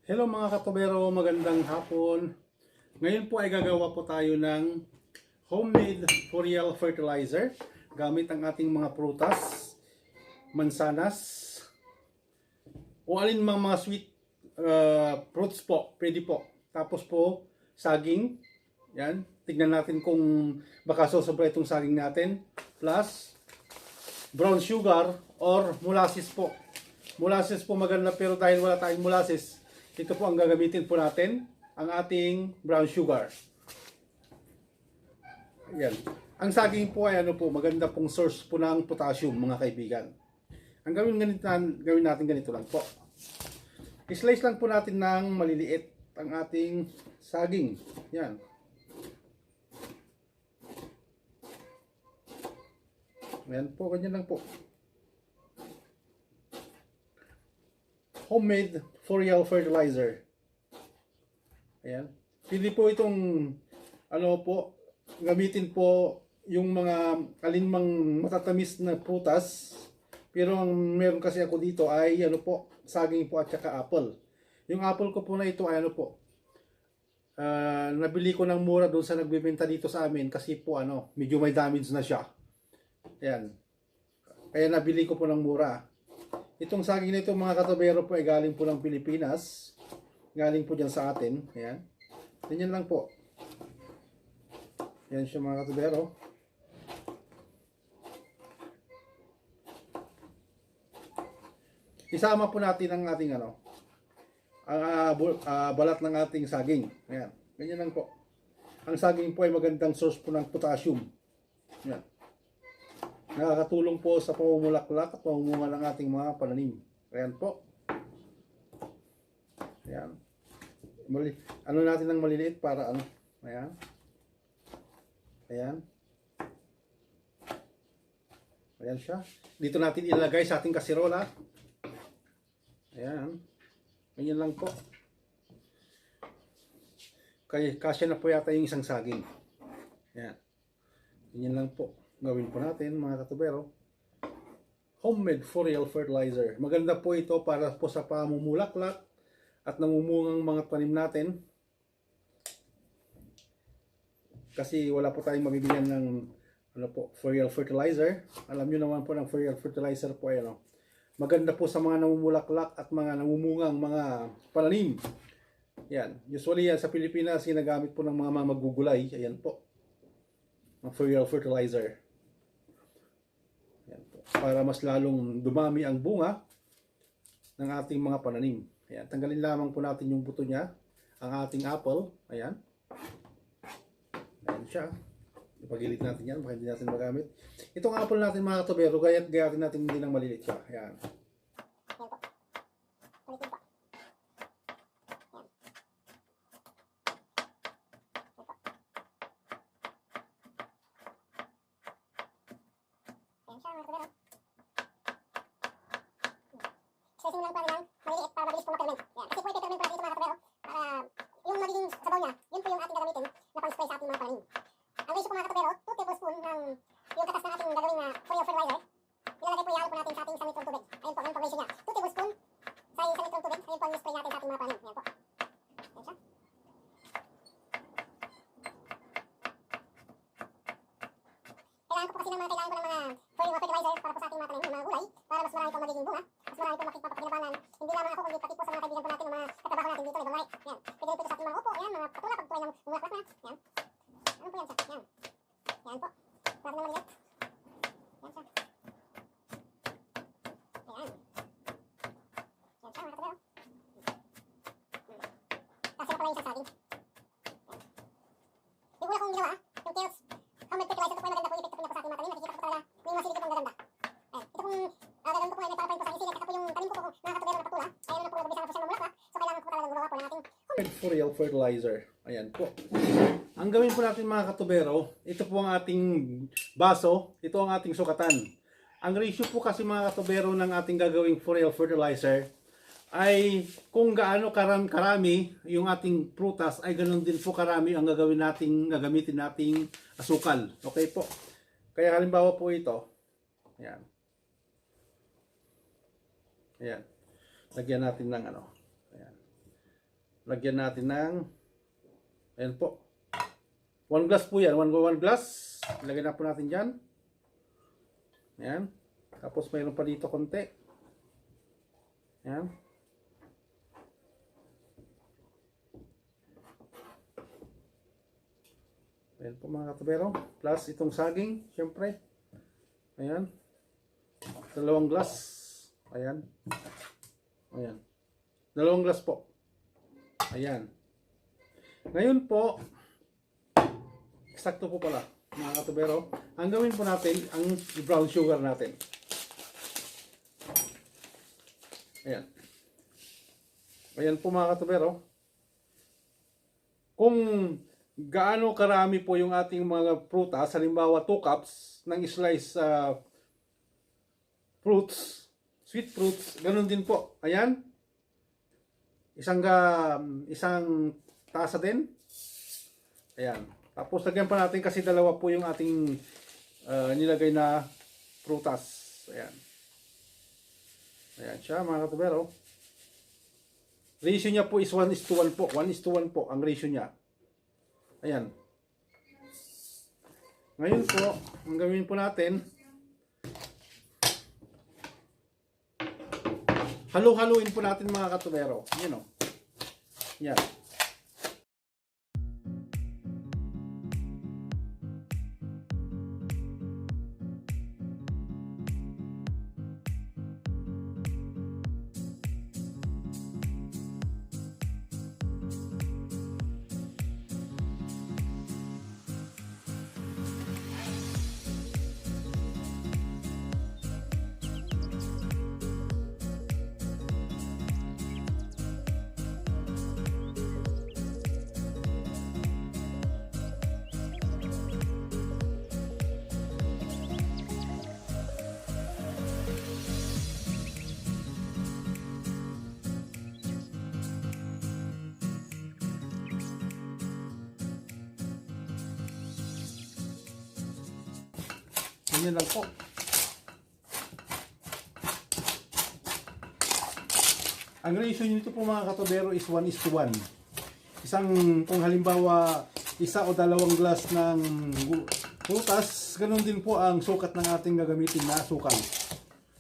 Hello mga katubero, magandang hapon. Ngayon po ay gagawa po tayo ng homemade foliar fertilizer gamit ang ating mga prutas, mansanas, o alin mga sweet fruits po, pwede po. Tapos po, saging. Yan, tignan natin kung baka sosobra itong saging natin. Plus, brown sugar or molasses po. Molasses po maganda, pero dahil wala tayong molasses, ito po ang gagamitin po natin, ang ating brown sugar. Yan. Ang saging po ay maganda pong source po ng potassium, mga kaibigan. Ang gawin natin ganito lang po. I-slice lang po natin ng maliliit ang ating saging. Yan. Yan po, ganyan lang po. Homemade Foliar Fertilizer. Ayan. Pwede po itong gamitin po yung mga alinmang matatamis na prutas. Pero ang meron kasi ako dito ay saging po at saka apple. Yung apple ko po na ito ay nabili ko ng mura doon sa nagbebenta dito sa amin kasi po medyo may damage na siya. Ayan. Kaya nabili ko po ng mura. Itong saging na ito mga katubero po ay galing po ng Pilipinas. Galing po dyan sa atin. Ayan. Ganyan lang po. Ayan siya mga katubero. Isama po natin ang ating balat ng ating saging. Ayan. Ganyan lang po. Ang saging po ay magandang source po ng potassium. Ayan. Nakakatulong po sa pamumulaklak at pamumunga ng ating mga pananim. Ayan po. Ayan. Natin ng maliliit para Ayan. Ayan. Ayan siya. Dito natin ilagay sa ating kasirola. Ayan. Ganyan lang po. Kasya na po yata yung isang saging. Ayan. Ganyan lang po. Gawin po natin mga katubero. Homemade Foliar Fertilizer. Maganda po ito para po sa pamumulaklak at namumungang mga tanim natin. Kasi wala po tayong mabibigyan ng Foliar Fertilizer. Alam niyo naman po ng Foliar Fertilizer po ay maganda po sa mga namumulaklak at mga namumungang mga pananim. Yan. Usually yan sa Pilipinas ginagamit po ng mga magugulay. Ayan po. Ang Foliar Fertilizer. Yan po. Para mas lalong dumami ang bunga ng ating mga pananim. Ayan. Tanggalin lamang po natin yung buto niya. Ang ating apple. Ayan. Ayan siya. Ipagilid natin yan. Baka hindi natin magamit. Itong apple natin mga katubero, gayatin natin hindi ng maliliit siya. Ayan. Slice lang para lang maliliit para mabilis pong ma-ferment. Yan. Kasi po i-ferment po natin ito mga katubero para yung magiging sabaw niya, yun po yung ating gagamitin na pang-spray sa ating mga pananim. Ang ratio po mga katubero, 2 tablespoon ng yung katas ng ating gagawin na Foliar Fertilizer. Ilalagay po ihalo po natin sa ating 1 litrong tubig. Ayun po, ang ratio niya. 2 tablespoon sa 1 litrong tubig. Ayun po ang spray natin sa ating mga pananim. Yan po. Yan siya. Kailangan ko po ng mga Foliar Fertilizer para po sa ating mga pananim, mga gulay, para mas marami po magiging bunga. Mas marami po makipapakinabangan. Hindi lamang ako, kundi pati po sa mga kaibigan po natin, mga katrabaho natin dito, ibang right. Yan. Pwede rin po ito sa ating mga upo. Yan, mga patula, pag po ay bumulaklak na. Yan. Ano po yan siya? Yan. Yan po. Para na maliit. Yan siya. Ayan. Yan siya mga katubero. Kasi na pala yung isang saging. Yan. Yung una kong ginawa, yung Tails Homemade Fertilizer, ito po ay maganda po. I-effect po niya po sa ating mga tanim. Nakikita ko po talaga may mga silid pong gaganda. Ayan. Ito pong gagawin ko po ay may parapain po sa aking silid. At po yung tanim ko po mga katubero na patula. Ayan na po, nabisa na po siya ng mulaklak. So kailangan ko po talaga gumawa po ng ating Foliar Fertilizer. Ayan po. Ang gawin po natin mga katubero, ito po ang ating baso, ito ang ating sukatan. Ang ratio po kasi mga katubero ng ating gagawing Foliar Fertilizer ay kung gaano karami yung ating prutas ay ganoon din po karami ang gagamitin nating asukal. Okay po. Kaya halimbawa po ito. Ayan. Ayan. Lagyan natin ng ano. Ayan. lagyan natin ng, ayan po, 1 glass po yan, 1 glass, ilagay na po natin dyan. Ayan, tapos mayroon pa dito konti. Ayan. Ayan po mga katubero, plus itong saging, syempre. Ayan, 2 glass. Ayan. Ayan. 2 glass po. Ayan. Ngayon po, eksakto po pala mga katubero, ang gawin po natin, ang brown sugar natin. Ayan. Ayan po mga katubero. Kung gaano karami po yung ating mga prutas, halimbawa 2 cups ng slice fruits, sweet fruits, ganun din po. Ayan. Isang tasa din. Ayan. Tapos lagyan pa natin kasi dalawa po yung ating nilagay na prutas. Ayan. Ayan siya mga katubero. Ratio niya po is 1:1 po. 1:1 po ang ratio niya. Ayan. Ngayon po, ang gawin po natin, halu-haluin po natin mga katubero. Yan o. Yan. Ganyan lang po. Ang ratio nito po mga katubero is 1:1. Kung halimbawa, 1 o 2 glass ng prutas, ganun din po ang sukat ng ating gagamitin na asukal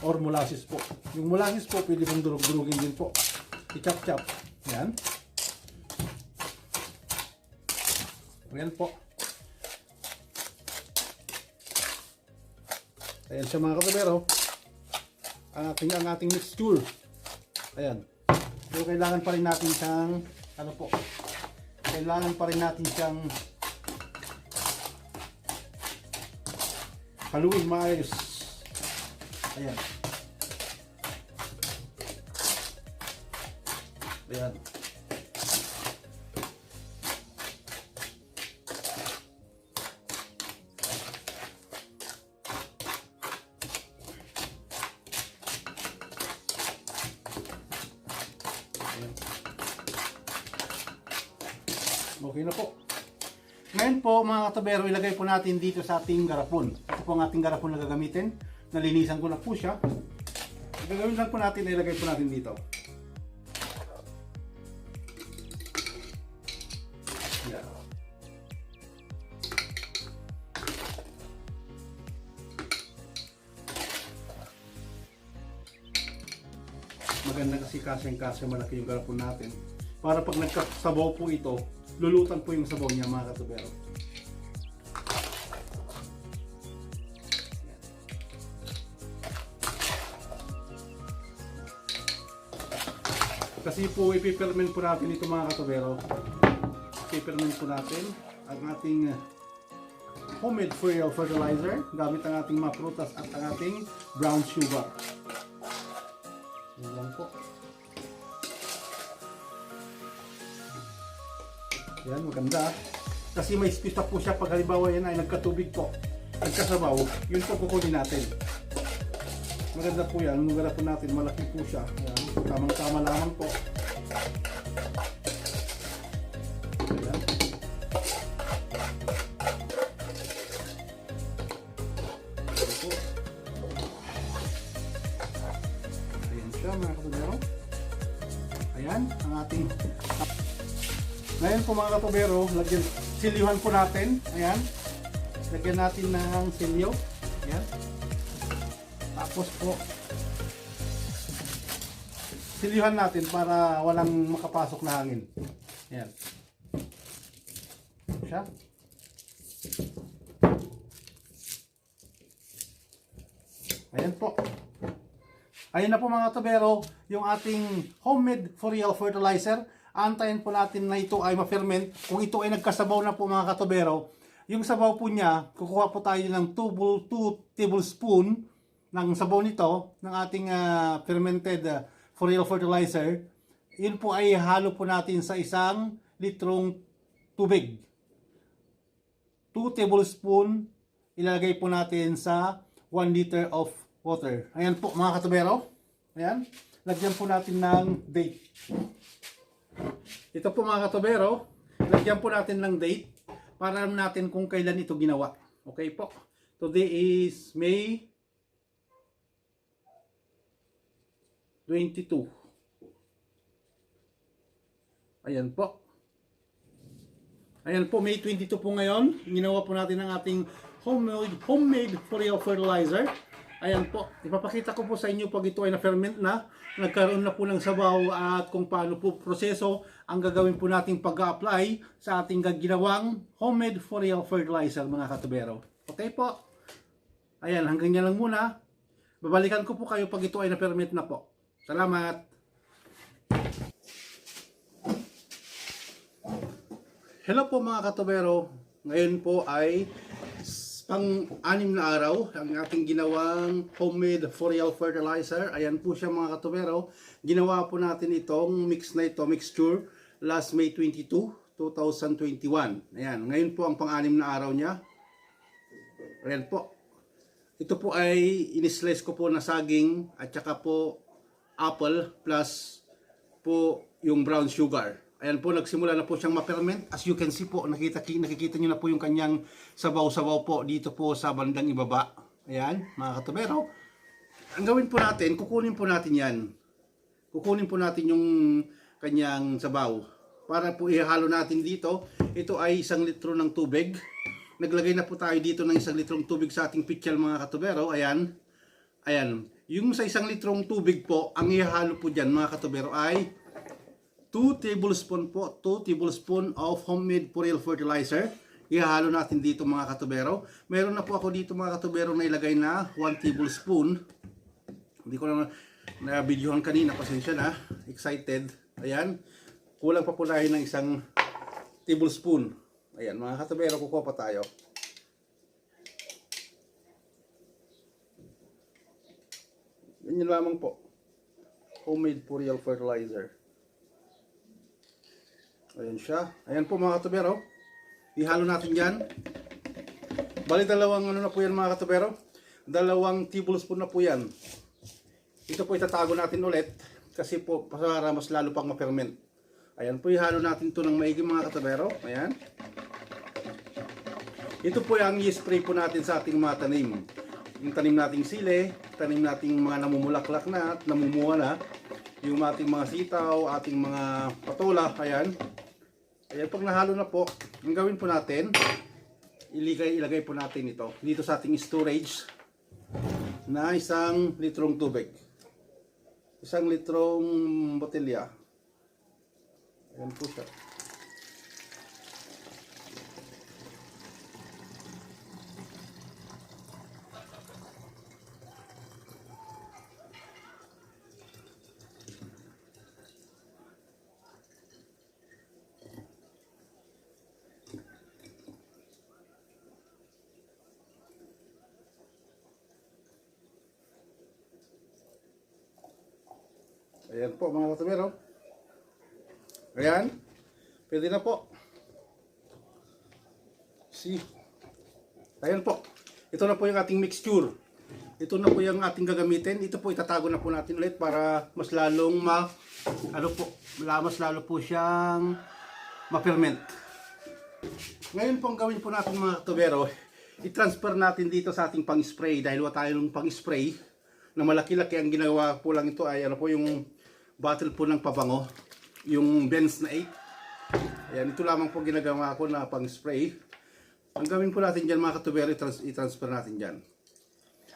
or molasses po. Yung molasses po, pwede pong durug-durugin din po. I-chop-chop. Yan. Ayan po. Ayan siya mga katubero. Ang ating mixture. Ayan. So kailangan pa rin natin siyang haluin maayos. Ayan. Ayan. Okay na po. Ngayon po mga katubero, ilagay po natin dito sa ating garapon. Ito po ang ating garapon na gagamitin. Nalinisan ko na po siya. Gagawin lang po natin, ilagay po natin dito. Yan. Maganda kasi kasyang-kasya malaki yung garapon natin. Para pag nagkasabaw po ito, lulutan po yung sabaw niya mga katubero. Kasi po ipiperment po natin ito mga katubero. Ipiperment po natin ang ating Homemade Foliar Fertilizer gamit ang ating mga prutas at ang ating brown sugar. Yan lang po. Yan, maganda. Kasi may space po siya pag halimbawa yan ay nagkatubig po. Nagkasabaw, yun po kukunin natin. Maganda po yan. Ang lugar po natin, malaki po siya. Yan, tamang-tama lamang po. Ayan. Ayan siya mga katubero. Ayan, ang ating Ngayon po mga katubero, silyuhan po natin. Ayan. Lagyan natin ng silyo. Ayan. Tapos po, silyuhan natin para walang makapasok na hangin. Ayan. Siya. Ayan po. Ayun na po mga katubero, yung ating homemade foliar fertilizer. Antayin po natin na ito ay ma-ferment. Kung ito ay nagkasabaw na po mga katubero, yung sabaw po niya, kukuha po tayo ng 2 tablespoon ng sabaw nito, ng ating fermented foliar fertilizer. Yun po ay halo po natin sa 1 litrong tubig. 2 tablespoon ilalagay po natin sa 1 liter of water. Ayan po mga katubero. Ayan. Lagyan po natin ng date. Ito po mga katubero. Lagyan po natin ng date para alam natin kung kailan ito ginawa. Okay po. Today is May 22. Ayan po. Ayan po, May 22 po ngayon. Ginawa po natin ang ating homemade foliar fertilizer. Ayan po, ipapakita ko po sa inyo pag ito ay na-ferment na, nagkaroon na po ng sabaw at kung paano po proseso ang gagawin po nating pag-apply sa ating ginawang homemade foliar fertilizer mga katubero. Okay po? Ayan, hanggang yan lang muna. Babalikan ko po kayo pag ito ay na-ferment na po. Salamat! Hello po mga katubero. Ngayon po ay pang-6 na araw ang ating ginawang homemade foliar fertilizer. Ayan po siya mga katubero. Ginawa po natin itong mixture last May 22, 2021. Ayan, ngayon po ang pang-6 na araw niya. Ayan po. Ito po ay in-slice ko po na saging at saka po apple plus po yung brown sugar. Ayan po, nagsimula na po siyang ma-ferment. As you can see po, nakikita nyo na po yung kanyang sabaw-sabaw po dito po sa bandang ibaba. Ayan, mga katubero. Ang gawin po natin, kukunin po natin yan. Kukunin po natin yung kanyang sabaw. Para po ihalo natin dito, ito ay 1 litro ng tubig. Naglagay na po tayo dito ng 1 litrong tubig sa ating pitchal mga katubero. Ayan. Ayan. Yung sa 1 litrong tubig po, ang ihalo po dyan mga katubero ay 2 tablespoon po, 2 tablespoon of homemade foliar fertilizer. Ihalo natin dito mga katubero. Meron na po ako dito mga katubero na ilagay na 1 tablespoon. Hindi ko na-videohan kanina, pasensya na. Excited. Ayan. Kulang pa po tayo ng 1 tablespoon. Ayan mga katubero, kukuha pa tayo. Ganyan lamang po. Homemade foliar fertilizer. Ayan siya. Ayan po mga katubero. Ihalo natin yan. Bali dalawang na po yan mga katubero. 2 tablespoon na po yan. Ito po itatago natin ulit. Kasi po para mas lalo pang ma-ferment. Ayan po, ihalo natin ito ng maigi mga katubero. Ayan. Ito po yung i-spray po natin sa ating mga tanim. Yung tanim nating sili, tanim nating mga namumulaklak na at namumuha na. Yung ating mga sitaw, ating mga patola. Ayan. Ayan, pag nahalo na po, ang gawin po natin, ilagay po natin ito dito sa ating storage na 1 litrong tubig. 1 litrong botelya. Ayan po siya. Ayan po mga katubero. Ayan. Pwede na po. See. Ayan po. Ito na po yung ating mixture. Ito na po yung ating gagamitin. Ito po itatago na po natin ulit para mas lalong mas lalo po siyang ma-ferment. Ngayon po ang gawin po natin mga katubero, i-transfer natin dito sa ating pang-spray dahil wala tayong pang-spray na malaki-laki. Ang ginawa po lang ito ay ano po yung bottle po ng pabango, yung Benz na 8. Ayan, ito lamang po ginagawa ko na pang spray. Ang gawin po natin dyan mga katubero, i-transfer natin dyan.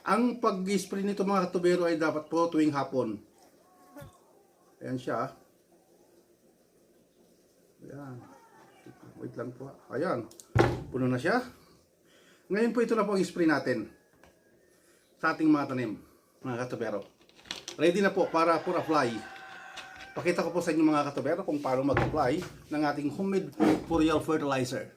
Ang pag-spray nito mga katubero ay dapat po tuwing hapon. Ayan siya. Ayan. Wait lang po. Ayan. Puno na siya. Ngayon po ito na po ang spray natin sa ating mga tanim, mga katubero. Ready na po para for apply. Pakita ko po sa inyo mga katubero kung paano mag-apply ng ating Homemade Foliar Fertilizer.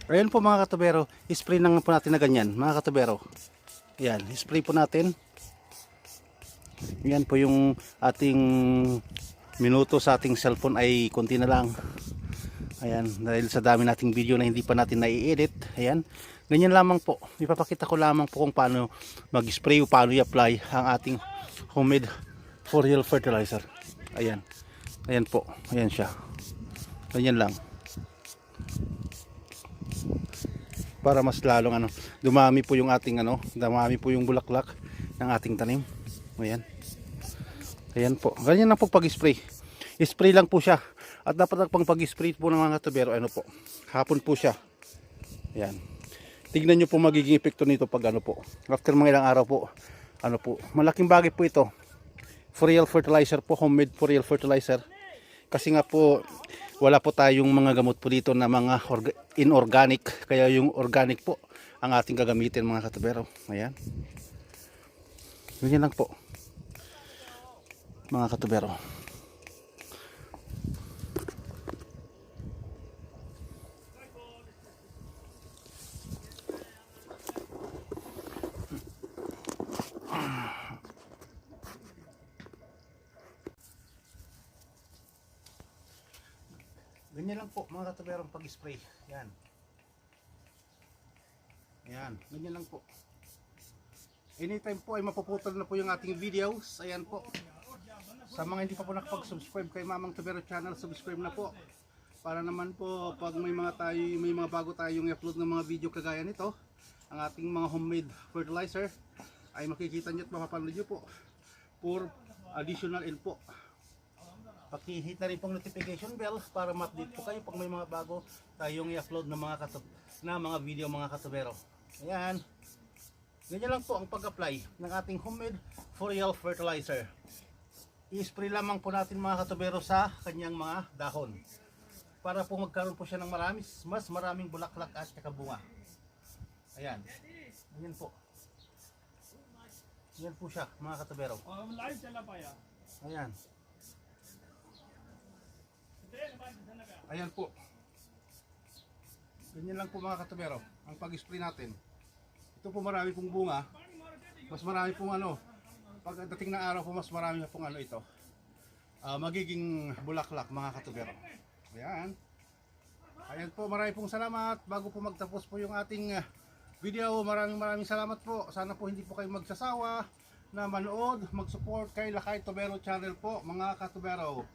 Ayan po mga katubero, spray na po natin na ganyan mga katubero. Ayan, spray po natin. Yan po yung ating minuto sa ating cellphone ay konti na lang. Ayan, dahil sa dami nating video na hindi pa natin nai-edit. Ayan, ganyan lamang po. Ipapakita ko lamang po kung paano mag-spray o paano i-apply ang ating Homemade Foliar Fertilizer. Ayan, ayan po, ayan siya. Ganyan lang. Para mas lalong dumami po yung ating dumami po yung bulaklak ng ating tanim. Ayan. Ayan po. Ganyan lang po pag-spray. Spray lang po siya. At dapat pang pag-spray po ng mga katubero, po. Hapon po siya. Ayan. Tignan nyo po magiging epekto nito pag po. After mga ilang araw po. Malaking bagay po ito. Foliar fertilizer po, homemade foliar fertilizer. Kasi nga po wala po tayong mga gamot po dito na mga inorganic, kaya yung organic po ang ating gagamitin mga katubero. Ayan. Ganyan lang po mga katubero. Ganyan lang po mga katuberong pag-spray. Yan. Yan. Ganyan lang po. Anytime po ay mapuputol na po yung ating videos. Ayan po. Sa mga hindi pa po nakapag-subscribe kay Mamang Tubero Channel, subscribe na po. Para naman po pag may mga bago tayong i-upload ng mga video kagaya nito, ang ating mga homemade fertilizer, ay makikita nyo at mapapanood nyo po for additional info. Paki-hit na rin pong notification bell para ma-update po kayo pag may mga bago tayong i-upload ng mga video mga katubero. Ayan. Ganyan lang po ang pag-apply ng ating Homemade Foliar Fertilizer. I-spray lamang po natin mga katubero sa kanyang mga dahon para po magkaroon po siya ng mas maraming bulaklak at saka bunga. Ayan. Ganyan po. Ganyan po siya mga katubero. Ayan. Ayan po. Ganyan lang po mga katubero ang pag-spray natin. Ito po marami pong bunga. Mas marami pong pagdating ng araw po mas marami na pong ito. Magiging bulaklak mga katubero. Ayan. Ayan po, marami pong salamat. Bago po magtapos po yung ating video, maraming salamat po. Sana po hindi po kayo magsasawa na manood, mag-support kay Lakay Tubero Channel po mga katubero.